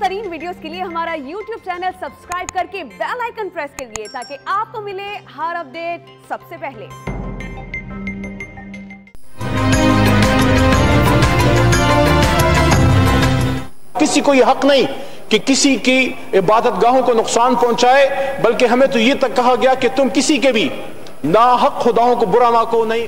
तरीन वीडियोस के लिए हमारा YouTube चैनल सब्सक्राइब करके बेल आइकन प्रेस करिए ताकि आपको मिले हर अपडेट सबसे पहले। किसी को यह हक नहीं कि किसी की इबादत गाहों को नुकसान पहुंचाए, बल्कि हमें तो यह तक कहा गया कि तुम किसी के भी नाहक खुदाओं को बुरा ना को नहीं।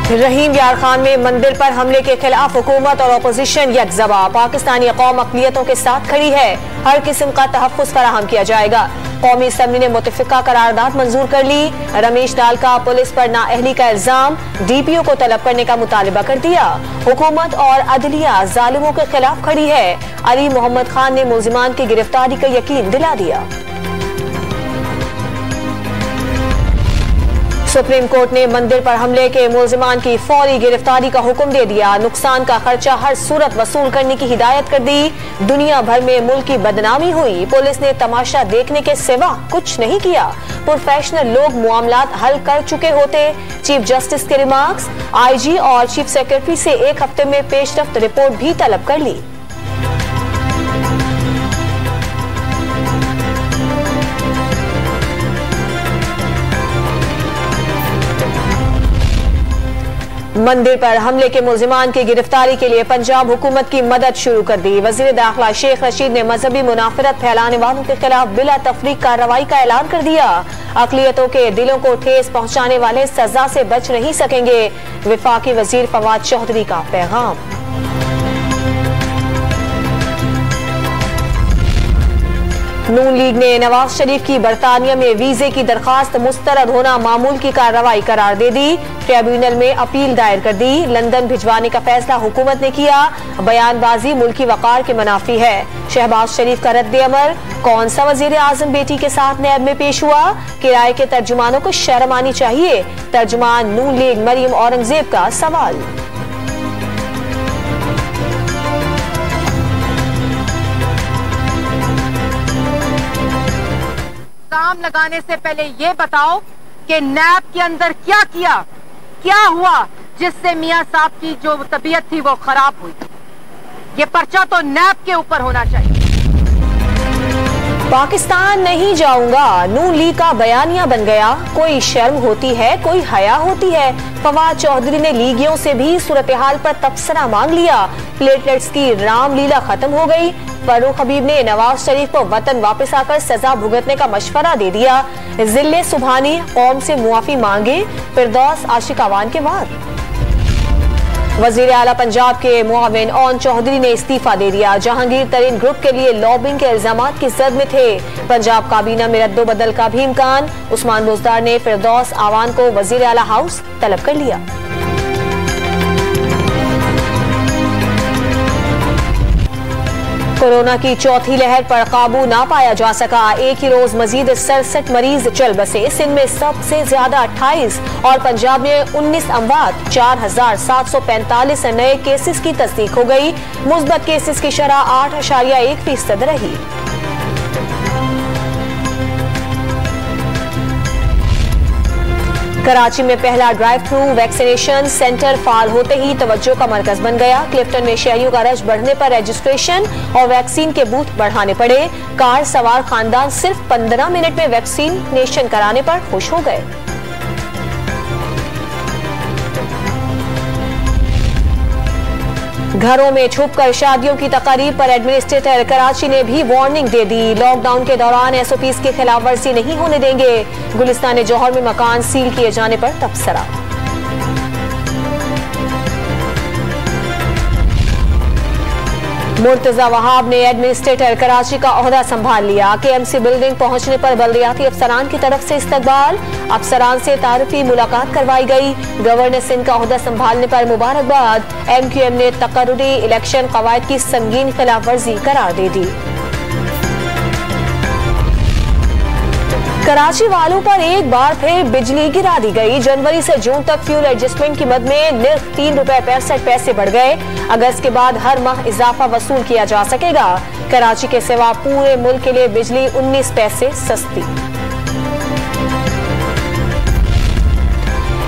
रहीम यार खान में मंदिर पर हमले के खिलाफ हुकूमत और अपोजिशन यकजबा। पाकिस्तानी कौम अक़लियतों के साथ खड़ी है, हर किस्म का तहफ़्फ़ुज़ फराहम किया जाएगा। कौमी असम्बली ने मुतफ़िक़ा करारदाद मंजूर कर ली। रमेश लाल का पुलिस पर नाअहली का इल्जाम, DPO को तलब करने का मुतालबा कर दिया। हुकूमत और अदलिया ज़ालिमों के खिलाफ खड़ी है। अली मोहम्मद खान ने मुल्ज़िमान की गिरफ्तारी का यकीन दिला दिया। सुप्रीम कोर्ट ने मंदिर पर हमले के मुल्जिमान की फौरी गिरफ्तारी का हुक्म दे दिया। नुकसान का खर्चा हर सूरत वसूल करने की हिदायत कर दी। दुनिया भर में मुल्क की बदनामी हुई, पुलिस ने तमाशा देखने के सिवा कुछ नहीं किया। प्रोफेशनल लोग मामलात हल कर चुके होते। चीफ जस्टिस के रिमार्क्स, IG और चीफ सेक्रेटरी से एक हफ्ते में पेशरफ्त रिपोर्ट भी तलब कर ली। मंदिर पर हमले के मुल्जिमान की गिरफ्तारी के लिए पंजाब हुकूमत की मदद शुरू कर दी। वजीर दाखिला शेख रशीद ने मजहबी मुनाफरत फैलाने वालों के खिलाफ बिला तफरीक कार्रवाई का ऐलान कर दिया। अक़लियतों के दिलों को ठेस पहुंचाने वाले सजा से बच नहीं सकेंगे। वफाकी वजीर फवाद चौधरी का पैगाम। नून लीग ने नवाज शरीफ की बरतानिया में वीजे की दरखास्त मुस्तरद होना मामूल की कार्रवाई करार दे दी। ट्रिब्यूनल में अपील दायर कर दी। लंदन भिजवाने का फैसला हुकूमत ने किया। बयानबाजी मुल्की वकार के मुनाफी है। शहबाज शरीफ का रद्द अमल, कौन सा वजीर आजम बेटी के साथ नैब में पेश हुआ? किराए के तर्जुमानों को शर्म आनी चाहिए। तर्जुमान नून लीग मरियम औरंगजेब का सवाल। काम लगाने से पहले ये बताओ कि नैब के अंदर क्या हुआ जिससे मियां साहब की जो तबीयत थी वो खराब हुई। ये पर्चा तो नैब के ऊपर होना चाहिए। पाकिस्तान नहीं जाऊंगा, नून लीग का बयानिया बन गया। कोई शर्म होती है, कोई हया होती है। फवाद चौधरी ने लीगियों से भी सूरत हाल पर तबसरा मांग लिया। प्लेटलेट्स की रामलीला खत्म हो गई। फरूख हबीब ने नवाज शरीफ को वतन वापस आकर सजा भुगतने का मशवरा दे दिया। जिले सुबहानी कौम से मुआफी मांगे, फिरदौस आशिक अवान के वार। वजीर आला पंजाब के मुआविन ओन चौधरी ने इस्तीफा दे दिया। जहांगीर तरीन ग्रुप के लिए लॉबिंग के इल्जामात की जद में थे। पंजाब काबीना में रद्दोबदल का भी इम्कान। उस्मान बुज़दार ने फिरदौस आवान को वजीर आला हाउस तलब कर लिया। कोरोना की चौथी लहर पर काबू ना पाया जा सका। एक ही रोज मजीद 67 मरीज चल बसे। सिंध में सबसे ज्यादा 28 और पंजाब में 19 अमवात। 4745 नए केसेस की तस्दीक हो गई। मुस्बत केसेस की शरह 8.1% रही। कराची में पहला ड्राइव थ्रू वैक्सीनेशन सेंटर फाल होते ही तवज्जो का मरकज बन गया। क्लिफ्टन में शहरियों का रश बढ़ने पर रजिस्ट्रेशन और वैक्सीन के बूथ बढ़ाने पड़े। कार सवार खानदान सिर्फ 15 मिनट में वैक्सीनेशन कराने पर खुश हो गए। घरों में छुपकर शादियों की तकारीब पर एडमिनिस्ट्रेटर कराची ने भी वार्निंग दे दी। लॉकडाउन के दौरान SOPs की खिलाफवर्जी नहीं होने देंगे। गुलिस्तान जौहर में मकान सील किए जाने पर तबसरा। मुर्तजा वहाब ने एडमिनिस्ट्रेटर कराची का ओहदा संभाल लिया। KMC बिल्डिंग पहुंचने पर बल्दियाती अफसरान की तरफ से इस्तकबाल। अफसरान से तारुफी मुलाकात करवाई गई। गवर्नर सिंध का ओहदा संभालने पर मुबारकबाद। MQM ने तकर्रुरी इलेक्शन कवायद की संगीन खिलाफवर्जी करार दे दी। कराची वालों पर एक बार फिर बिजली गिरा दी गई। जनवरी से जून तक फ्यूल एडजस्टमेंट की मद में निर्ख 3 रुपए 65 पैसे बढ़ गए। अगस्त के बाद हर माह इजाफा वसूल किया जा सकेगा। कराची के सिवा पूरे मुल्क के लिए बिजली 19 पैसे सस्ती।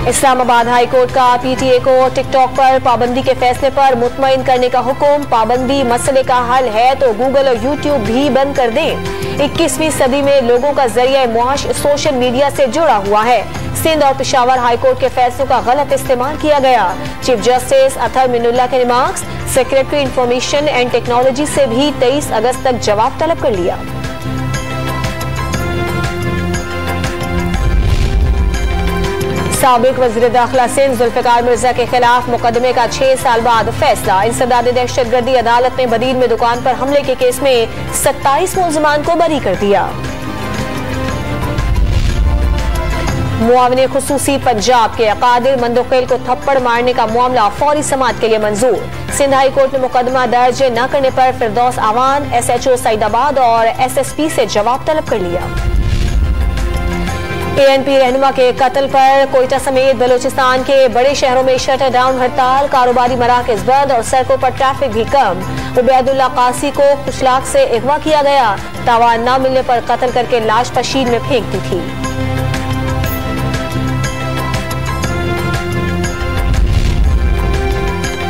इस्लामाबाद हाई कोर्ट का पीटीए को टिकटॉक पर पाबंदी के फैसले पर मुतमईन करने का हुक्म। पाबंदी मसले का हल है तो गूगल और यूट्यूब भी बंद कर दें। 21वीं सदी में लोगों का जरिया मुआश सोशल मीडिया से जुड़ा हुआ है। सिंध और पेशावर हाई कोर्ट के फैसलों का गलत इस्तेमाल किया गया। चीफ जस्टिस अतहर मिनुल्लाह के remarks. Secretary information and technology से भी 23 अगस्त तक जवाब तलब कर लिया। साबिक वज़ीर दाखिला सिंध जुल्फ़िकार मिर्जा के खिलाफ मुकदमे का 6 साल बाद फैसला। इंसदाद दहशतगर्दी अदालत ने बदीन में दुकान पर हमले के केस में 27 मुलज़मान को बरी कर दिया। मुआविन खुसूसी पंजाब के कादिर मंदोखेल को थप्पड़ मारने का मामला फौरी समाअत के लिए मंजूर। सिंध हाई कोर्ट ने मुकदमा दर्ज न करने पर फिरदौस आवान, SHO सईदाबाद और SSP से जवाब तलब कर लिया। ANP रहनुमा के कत्ल पर कोयटा समेत बलूचिस्तान के बड़े शहरों में शटर डाउन हड़ताल। कारोबारी मराकज बंद और सड़कों पर ट्रैफिक भी कम। उबैदुल्ला कासी को कुशलाक से अगवा किया गया। तावान न मिलने पर कत्ल करके लाश पशीर में फेंक दी थी।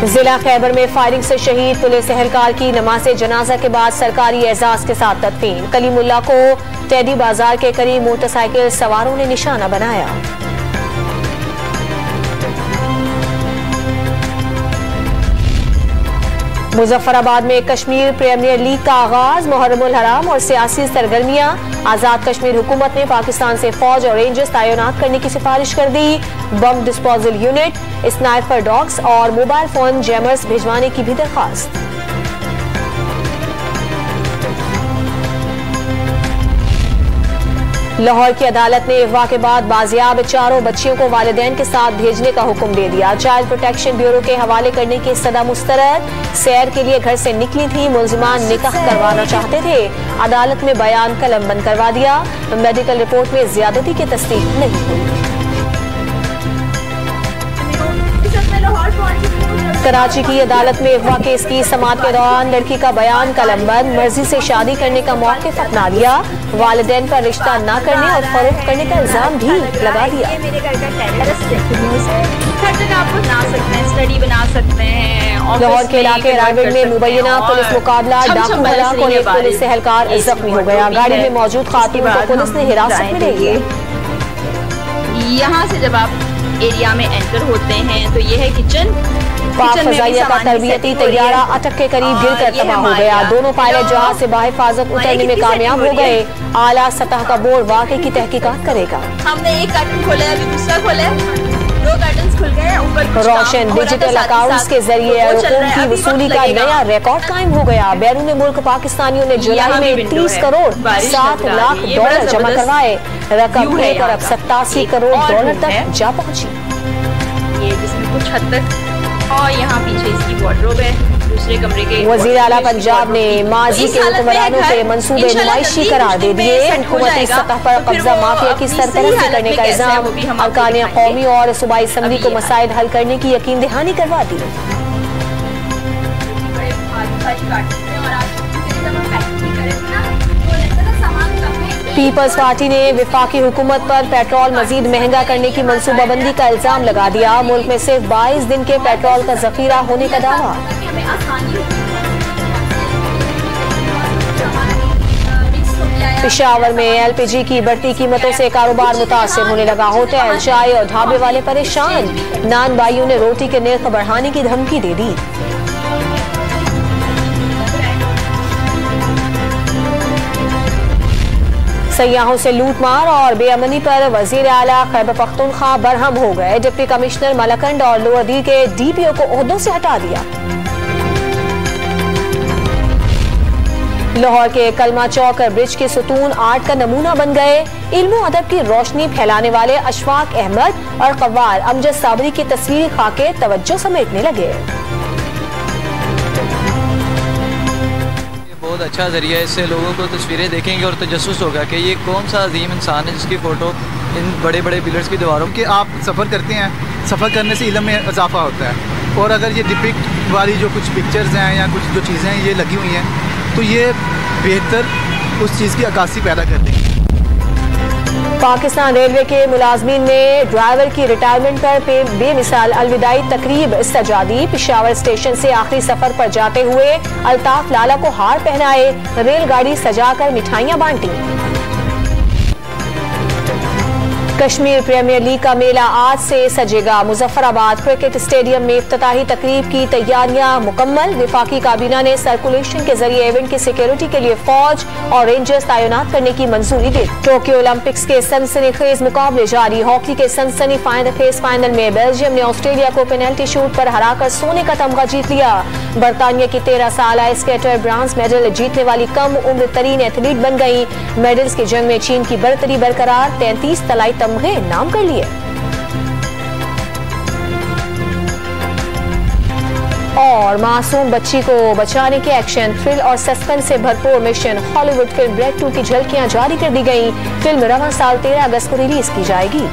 जिला खैबर में फायरिंग से शहीद पुलिस एहलकार की नमाज जनाजा के बाद सरकारी एजाज के साथ तदफीन। कलीमुल्ला को टेडी बाजार के करीब मोटरसाइकिल सवारों ने निशाना बनाया। मुजफ्फराबाद में कश्मीर प्रीमियर लीग का आगाज। मुहर्रमुल हराम और सियासी सरगर्मियां। आजाद कश्मीर हुकूमत ने पाकिस्तान से फौज और रेंजर्स तैनात करने की सिफारिश कर दी। Bomb disposal unit, sniper dogs और मोबाइल फोन जैमर्स भिजवाने की भी दरख्वास्त। लाहौर की अदालत ने अगवा के बाद बाजियाब 4 बच्चियों को वालिदैन के साथ भेजने का हुक्म दे दिया। चाइल्ड प्रोटेक्शन ब्यूरो के हवाले करने की सदा मुस्तरद। सैर के लिए घर से निकली थी। मुलजिमान निकाह करवाना चाहते थे। अदालत में बयान कलमबंद करवा दिया। मेडिकल रिपोर्ट में ज्यादती की तस्दीक नहीं हुई। कराची की अदालत में अगवा केस की समाअत के दौरान लड़की का बयान कलमबंद। मर्जी से शादी करने का मौक़िफ़ अपना लिया। वालिदैन पर रिश्ता न करने और फरोख्त करने का इल्जाम भी लगा दिया। मेरे घर का टेरेस है, हर जगह आप बना सकते हैं, स्टडी बना सकते हैं। लाहौर के इलाके रायगढ़ में मुबैना पुलिस मुकाबला। डाकू हलाक और एक पुलिस एहलकार जख्मी हो गया। गाड़ी में मौजूद खातून को पुलिस ने हिरासत में ले लिया। यहाँ से जब आप एरिया में एंटर होते हैं तो ये है किचन। पाक फजाइया का तरबियती तैयारा अटक के करीब गिरकर तबाह हो गया। दोनों पायलट जहाज से बाहिफाजत उतरने में कामयाब हो गए। आला सतह का बोर्ड वाकई की तहकीकात करेगा। हमने एक कार्टन खोला है, अभी दूसरा खोला है, 2 कार्टन खुल गए। ऊपर रोशन डिजिटल अकाउंट्स के जरिए रकूम की वसूली का नया रिकॉर्ड कायम हो गया। बैरून मुल्क पाकिस्तानियों ने जुलाई में 30 करोड़ 7 लाख डॉलर जमा करवाए। रकम 1 अरब 87 करोड़ डॉलर तक जा पहुंची। ये जिसमें कुछ हद तक, और यहाँ पीछे इसकी वार्डरोब है। दूसरे कमरे के वज़ीर आला पंजाब ने माजी के हुक्मरानों के मंसूबे नुमाइशी करार दे दिए। हुकूमती सतह पर कब्जा माफिया की सरपरस्ती करने का इल्जाम। अरकान कौमी और सूबाई असम्बली को मसाइल हल करने की यकीन दहानी करवा दी। पीपल्स पार्टी ने विफाकी हुकूमत पर पेट्रोल मजीद महंगा करने की मनसूबाबंदी का इल्जाम लगा दिया। मुल्क में सिर्फ 22 दिन के पेट्रोल का जखीरा होने का दावा। पेशावर में LPG की बढ़ती कीमतों से कारोबार मुतासिर होने लगा। होटल, चाय और ढाबे वाले परेशान। नान भाइयों ने रोटी के निर्ख बढ़ाने की धमकी दे दी। सयाहों से लूटमार और बेअमनी पर वजीर आला खैबर पख्तूनख्वा बरहम हो गए। डिप्टी कमिश्नर मलकंड और लोअर दी के DPO को ओहदों से हटा दिया। लाहौर के कलमा चौक ब्रिज के सुतून आर्ट का नमूना बन गए। इल्मो अदब की रोशनी फैलाने वाले अशफाक अहमद और कव्वाल अमजद साबरी की तस्वीरी खाके तवज्जो समेटने लगे। बहुत अच्छा जरिया है। इससे लोगों को तस्वीरें देखेंगे और तजस्सुस होगा कि ये कौन सा अजीम इंसान है जिसकी फ़ोटो इन बड़े बड़े पिलर्स की दीवारों कि आप सफ़र करते हैं, सफ़र करने से इल्म में इजाफा होता है। और अगर ये डिपिक्ट वाली जो कुछ पिक्चर्स हैं या कुछ जो चीज़ें हैं ये लगी हुई हैं तो ये बेहतर उस चीज़ की अक्कासी पैदा कर देंगी। पाकिस्तान रेलवे के मुलाजमीन ने ड्राइवर की रिटायरमेंट पर बेमिसाल अलविदाई तकरीब सजा दी। पेशावर स्टेशन से आखिरी सफर पर जाते हुए अल्ताफ लाला को हार पहनाए, रेलगाड़ी सजाकर मिठाइयां बांटी। कश्मीर प्रीमियर लीग का मेला आज से सजेगा। मुजफ्फराबाद क्रिकेट स्टेडियम में इफ्तिताही तकरीब की तैयारियां मुकम्मल। विफाकी काबीना ने सर्कुलेशन के जरिए इवेंट की सिक्योरिटी के लिए फौज और रेंजर्स तैनात करने की मंजूरी दी। टोक्यो ओलंपिक्स के सनसनीखेज मुकाबले जारी। हॉकी के सनसनी खेज फाइनल में बेल्जियम ने ऑस्ट्रेलिया को पेनल्टी शूट पर हराकर सोने का तमगा जीत लिया। बरतानिया की 13 साल स्केटर ब्रांज मेडल जीतने वाली कम उम्र तरीन एथलीट बन गई। मेडल्स की जंग में चीन की बढ़तरी बरकरार, 33 तलाई तमगे नाम कर लिए। और मासूम बच्ची को बचाने के एक्शन, थ्रिल और सस्पेंस से भरपूर मिशन। हॉलीवुड फिल्म ब्रेड 2 की झलकियां जारी कर दी गई। फिल्म रवां साल 13 अगस्त को रिलीज की जाएगी।